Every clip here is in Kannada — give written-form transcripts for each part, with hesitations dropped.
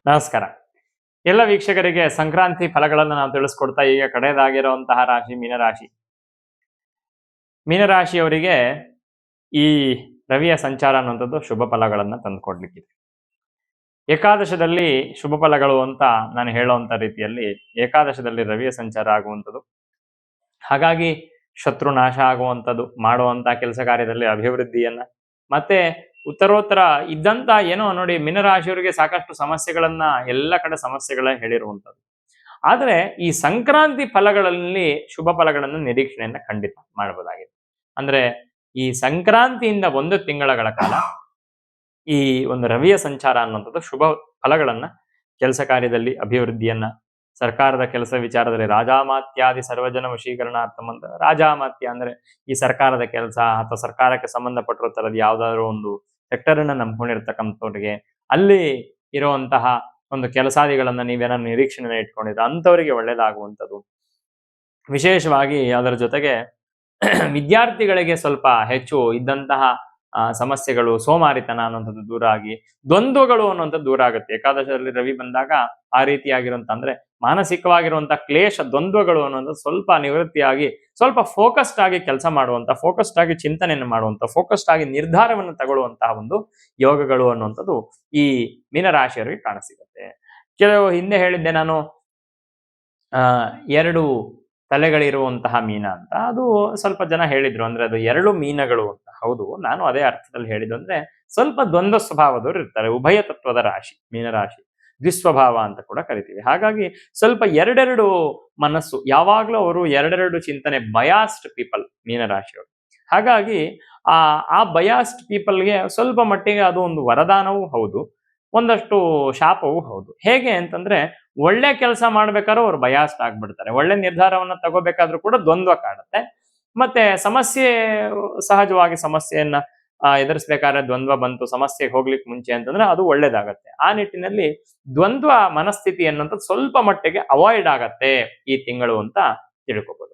ನಮಸ್ಕಾರ. ಎಲ್ಲ ವೀಕ್ಷಕರಿಗೆ ಸಂಕ್ರಾಂತಿ ಫಲಗಳನ್ನು ನಾವು ತಿಳಿಸ್ಕೊಡ್ತಾ ಈಗ ಕಡೆಯದಾಗಿರುವಂತಹ ರಾಶಿ ಮೀನರಾಶಿ. ಮೀನರಾಶಿಯವರಿಗೆ ಈ ರವಿಯ ಸಂಚಾರ ಅನ್ನುವಂಥದ್ದು ಶುಭ ಫಲಗಳನ್ನು ತಂದುಕೊಡ್ಲಿಕ್ಕಿದೆ. ಏಕಾದಶದಲ್ಲಿ ಶುಭ ಫಲಗಳು ಅಂತ ನಾನು ಹೇಳುವಂತ ರೀತಿಯಲ್ಲಿ ಏಕಾದಶದಲ್ಲಿ ರವಿಯ ಸಂಚಾರ ಆಗುವಂಥದ್ದು, ಹಾಗಾಗಿ ಶತ್ರು ನಾಶ ಆಗುವಂಥದ್ದು, ಮಾಡುವಂತ ಕೆಲಸ ಕಾರ್ಯದಲ್ಲಿ ಅಭಿವೃದ್ಧಿಯನ್ನ, ಮತ್ತೆ ಉತ್ತರೋತ್ತರ ಇದ್ದಂತ ಏನೋ ನೋಡಿ ಮೀನರಾಶಿಯವರಿಗೆ ಸಾಕಷ್ಟು ಸಮಸ್ಯೆಗಳನ್ನ ಎಲ್ಲ ಕಡೆ ಸಮಸ್ಯೆಗಳೇ ಹೇಳಿರುವಂಥದ್ದು. ಆದ್ರೆ ಈ ಸಂಕ್ರಾಂತಿ ಫಲಗಳಲ್ಲಿ ಶುಭ ಫಲಗಳನ್ನು ನಿರೀಕ್ಷಣೆಯನ್ನ ಖಂಡಿತ ಮಾಡಬಹುದಾಗಿದೆ. ಅಂದ್ರೆ ಈ ಸಂಕ್ರಾಂತಿಯಿಂದ 1 ತಿಂಗಳ ಕಾಲ ಈ ಒಂದು ರವಿಯ ಸಂಚಾರ ಅನ್ನುವಂಥದ್ದು ಶುಭ ಫಲಗಳನ್ನ, ಕೆಲಸ ಕಾರ್ಯದಲ್ಲಿ ಅಭಿವೃದ್ಧಿಯನ್ನ, ಸರ್ಕಾರದ ಕೆಲಸ ವಿಚಾರದಲ್ಲಿ ರಾಜಾಮಾತ್ಯಾದಿ ಸರ್ವಜನ ವಶೀಕರಣಾರ್ಥಂ ಅಂತ. ರಾಜಾಮಾತ್ಯ ಅಂದ್ರೆ ಈ ಸರ್ಕಾರದ ಕೆಲಸ ಅಥವಾ ಸರ್ಕಾರಕ್ಕೆ ಸಂಬಂಧಪಟ್ಟಿರೋ ತರದ ಯಾವ್ದಾದ್ರು ಒಂದು ಸೆಕ್ಟರ್ ಅನ್ನ ನಂಬ್ಕೊಂಡಿರ್ತಕ್ಕಂಥವ್ರಿಗೆ, ಅಲ್ಲಿ ಇರುವಂತಹ ಒಂದು ಕೆಲಸಾದಿಗಳನ್ನ ನೀವೇನೋ ನಿರೀಕ್ಷಣೆ ಇಟ್ಕೊಂಡಿದ್ರೆ ಅಂಥವರಿಗೆ ಒಳ್ಳೇದಾಗುವಂಥದ್ದು. ವಿಶೇಷವಾಗಿ ಅದರ ಜೊತೆಗೆ ವಿದ್ಯಾರ್ಥಿಗಳಿಗೆ ಸ್ವಲ್ಪ ಹೆಚ್ಚು ಇದ್ದಂತಹ ಸಮಸ್ಯೆಗಳು, ಸೋಮಾರಿತನ ಅನ್ನುವಂಥದ್ದು ದೂರ ಆಗಿ ದ್ವಂದ್ವಗಳು ಅನ್ನುವಂಥದ್ದು ದೂರ ಆಗುತ್ತೆ. ಏಕಾದಶದಲ್ಲಿ ರವಿ ಬಂದಾಗ ಆ ರೀತಿಯಾಗಿರುವಂತ ಅಂದ್ರೆ ಮಾನಸಿಕವಾಗಿರುವಂತಹ ಕ್ಲೇಶ, ದ್ವಂದ್ವಗಳು ಅನ್ನೋದು ಸ್ವಲ್ಪ ನಿವೃತ್ತಿಯಾಗಿ ಸ್ವಲ್ಪ ಫೋಕಸ್ಡ್ ಆಗಿ ಕೆಲಸ ಮಾಡುವಂತ, ಫೋಕಸ್ಡ್ ಆಗಿ ಚಿಂತನೆಯನ್ನು ಮಾಡುವಂತ, ಫೋಕಸ್ಡ್ ಆಗಿ ನಿರ್ಧಾರವನ್ನು ತಗೊಳ್ಳುವಂತಹ ಒಂದು ಯೋಗಗಳು ಅನ್ನುವಂಥದ್ದು ಈ ಮೀನರಾಶಿಯವರಿಗೆ ಕಾಣಸಿಗುತ್ತೆ. ಕೆಲವು ಹಿಂದೆ ಹೇಳಿದ್ದೆ ನಾನು 2 ತಲೆಗಳಿರುವಂತಹ ಮೀನ ಅಂತ. ಅದು ಸ್ವಲ್ಪ ಜನ ಹೇಳಿದ್ರು, ಅಂದ್ರೆ ಅದು 2 ಮೀನಗಳು ಅಂತ. ಹೌದು, ನಾನು ಅದೇ ಅರ್ಥದಲ್ಲಿ ಹೇಳಿದ್ದು. ಅಂದ್ರೆ ಸ್ವಲ್ಪ ದ್ವಂದ್ವ ಸ್ವಭಾವದವರು ಇರ್ತಾರೆ. ಉಭಯ ತತ್ವದ ರಾಶಿ ಮೀನರಾಶಿ, ದ್ವಿಸ್ವಭಾವ ಅಂತ ಕೂಡ ಕರಿತೀವಿ. ಹಾಗಾಗಿ ಸ್ವಲ್ಪ 2 ಮನಸ್ಸು, ಯಾವಾಗ್ಲೂ ಅವರು 2 ಚಿಂತನೆ, ಬಯಾಸ್ಡ್ ಪೀಪಲ್ ಮೀನರಾಶಿಯವರು. ಹಾಗಾಗಿ ಆ ಬಯಾಸ್ಡ್ ಪೀಪಲ್ಗೆ ಸ್ವಲ್ಪ ಮಟ್ಟಿಗೆ ಅದು ಒಂದು ವರದಾನವೂ ಹೌದು, ಒಂದಷ್ಟು ಶಾಪವೂ ಹೌದು. ಹೇಗೆ ಅಂತಂದ್ರೆ ಒಳ್ಳೆ ಕೆಲಸ ಮಾಡ್ಬೇಕಾದ್ರೂ ಅವ್ರು ಬಯಾಸ್ಡ್ ಆಗ್ಬಿಡ್ತಾರೆ, ಒಳ್ಳೆ ನಿರ್ಧಾರವನ್ನ ತಗೋಬೇಕಾದ್ರೂ ಕೂಡ ದ್ವಂದ್ವ ಕಾಡುತ್ತೆ. ಮತ್ತೆ ಸಮಸ್ಯೆ, ಸಹಜವಾಗಿ ಸಮಸ್ಯೆಯನ್ನ ಎದುರಿಸ್ಬೇಕಾದ್ರೆ ದ್ವಂದ್ವ ಬಂತು, ಸಮಸ್ಯೆಗೆ ಹೋಗ್ಲಿಕ್ಕೆ ಮುಂಚೆ ಅಂತಂದ್ರೆ ಅದು ಒಳ್ಳೇದಾಗತ್ತೆ. ಆ ನಿಟ್ಟಿನಲ್ಲಿ ದ್ವಂದ್ವ ಮನಸ್ಥಿತಿ ಅನ್ನೋಂಥದ್ದು ಸ್ವಲ್ಪ ಮಟ್ಟಿಗೆ ಅವಾಯ್ಡ್ ಆಗತ್ತೆ ಈ ತಿಂಗಳು ಅಂತ ತಿಳ್ಕೊಬಹುದು.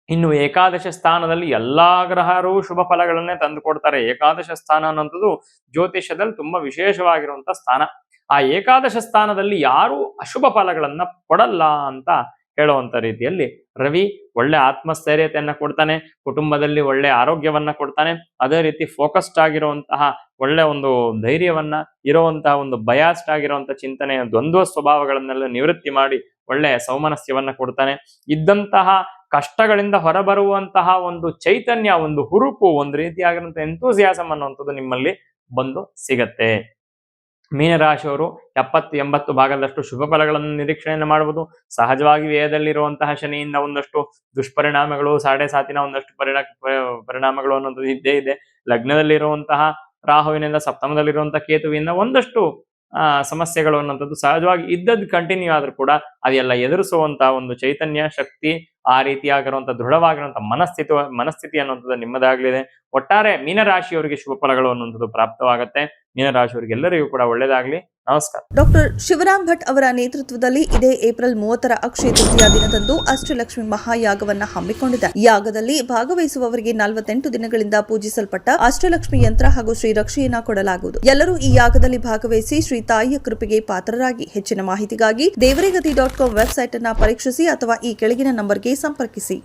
ಇನ್ನು ಏಕಾದಶ ಸ್ಥಾನದಲ್ಲಿ ಎಲ್ಲಾ ಗ್ರಹರು ಶುಭ ಫಲಗಳನ್ನೇ ತಂದು ಕೊಡ್ತಾರೆ. ಏಕಾದಶ ಸ್ಥಾನ ಅನ್ನೋಂಥದ್ದು ಜ್ಯೋತಿಷ್ಯದಲ್ಲಿ ತುಂಬಾ ವಿಶೇಷವಾಗಿರುವಂತ ಸ್ಥಾನ. ಆ ಏಕಾದಶ ಸ್ಥಾನದಲ್ಲಿ ಯಾರು ಅಶುಭ ಫಲಗಳನ್ನ ಕೊಡಲ್ಲ ಅಂತ ಹೇಳುವಂತ ರೀತಿಯಲ್ಲಿ ರವಿ ಒಳ್ಳೆ ಆತ್ಮಸ್ಥೈರ್ಯತೆಯನ್ನ ಕೊಡ್ತಾನೆ, ಕುಟುಂಬದಲ್ಲಿ ಒಳ್ಳೆ ಆರೋಗ್ಯವನ್ನ ಕೊಡ್ತಾನೆ. ಅದೇ ರೀತಿ ಫೋಕಸ್ಡ್ ಆಗಿರುವಂತಹ ಒಳ್ಳೆ ಒಂದು ಧೈರ್ಯವನ್ನ, ಇರುವಂತಹ ಒಂದು ಬಯಾಸ್ಡ್ ಆಗಿರುವಂತಹ ಚಿಂತನೆಯ ದ್ವಂದ್ವ ಸ್ವಭಾವಗಳನ್ನೆಲ್ಲ ನಿವೃತ್ತಿ ಮಾಡಿ ಒಳ್ಳೆ ಸೌಮನಸ್ಯವನ್ನ ಕೊಡ್ತಾನೆ. ಇದ್ದಂತಹ ಕಷ್ಟಗಳಿಂದ ಹೊರಬರುವಂತಹ ಒಂದು ಚೈತನ್ಯ, ಒಂದು ಹುರುಪು, ಒಂದು ರೀತಿಯಾಗಿರುವಂತಹ ಎಂತೂಸಿಯಾಸಮ್ ಅನ್ನುವಂಥದ್ದು ನಿಮ್ಮಲ್ಲಿ ಬಂದು ಸಿಗತ್ತೆ. ಮೀನರಾಶಿಯವರು 70-80 ಭಾಗದಷ್ಟು ಶುಭ ಫಲಗಳನ್ನು ನಿರೀಕ್ಷಣೆಯನ್ನು ಮಾಡಬಹುದು. ಸಹಜವಾಗಿ ವ್ಯಯದಲ್ಲಿರುವಂತಹ ಶನಿಯಿಂದ ಒಂದಷ್ಟು ದುಷ್ಪರಿಣಾಮಗಳು, 7.5 ಒಂದಷ್ಟು ಪರಿಣಾಮಗಳು ಅನ್ನೋದು ಇದ್ದೇ ಇದೆ. ಲಗ್ನದಲ್ಲಿರುವಂತಹ ರಾಹುವಿನಿಂದ, ಸಪ್ತಮದಲ್ಲಿರುವಂತಹ ಕೇತುವಿನಿಂದ ಒಂದಷ್ಟು ಸಮಸ್ಯೆಗಳು ಅನ್ನೋಂಥದ್ದು ಸಹಜವಾಗಿ ಇದ್ದದ್ದು ಕಂಟಿನ್ಯೂ ಆದ್ರೂ ಕೂಡ ಅದೆಲ್ಲ ಎದುರಿಸುವಂತಹ ಒಂದು ಚೈತನ್ಯ, ಶಕ್ತಿ, ಆ ರೀತಿಯಾಗಿರುವಂತಹ ದೃಢವಾಗಿರುವಂತಹ ಮನಸ್ಥಿತಿ ಅನ್ನುವಂಥದ್ದು ನಿಮ್ಮದಾಗಲಿದೆ. ಒಟ್ಟಾರೆ ಮೀನರಾಶಿಯವರಿಗೆ ಶುಭ ಫಲಗಳು ಅನ್ನುವಂಥದ್ದು ಪ್ರಾಪ್ತವಾಗುತ್ತೆ. ಮೀನರಾಶಿಯವರಿಗೆ ಎಲ್ಲರಿಗೂ ಕೂಡ ಒಳ್ಳೆಯದಾಗಲಿ. ನಮಸ್ಕಾರ. ಡಾಕ್ಟರ್ ಶಿವರಾಮ್ ಭಟ್ ಅವರ ನೇತೃತ್ವದಲ್ಲಿ ಇದೇ ಏಪ್ರಿಲ್ 30 ಅಕ್ಷಯ ತೃತೀಯ ದಿನದಂದು ಅಷ್ಟಲಕ್ಷ್ಮಿ ಮಹಾಯಾಗವನ್ನ ಹಮ್ಮಿಕೊಂಡಿದೆ. ಯಾಗದಲ್ಲಿ ಭಾಗವಹಿಸುವವರಿಗೆ 48 ದಿನಗಳಿಂದ ಪೂಜಿಸಲ್ಪಟ್ಟ ಅಷ್ಟಲಕ್ಷ್ಮಿ ಯಂತ್ರ ಹಾಗೂ ಶ್ರೀ ರಕ್ಷೆಯನ್ನ ಕೊಡಲಾಗುವುದು. ಎಲ್ಲರೂ ಈ ಯಾಗದಲ್ಲಿ ಭಾಗವಹಿಸಿ ಶ್ರೀ ತಾಯಿಯ ಕೃಪೆಗೆ ಪಾತ್ರರಾಗಿ. ಹೆಚ್ಚಿನ ಮಾಹಿತಿಗಾಗಿ ದೇವರಿಗತಿ.com ವೆಬ್ಸೈಟ್ ಅನ್ನ ಪರೀಕ್ಷಿಸಿ ಅಥವಾ ಈ ಕೆಳಗಿನ ನಂಬರ್ಗೆ ಸಂಪರ್ಕಿಸಿ.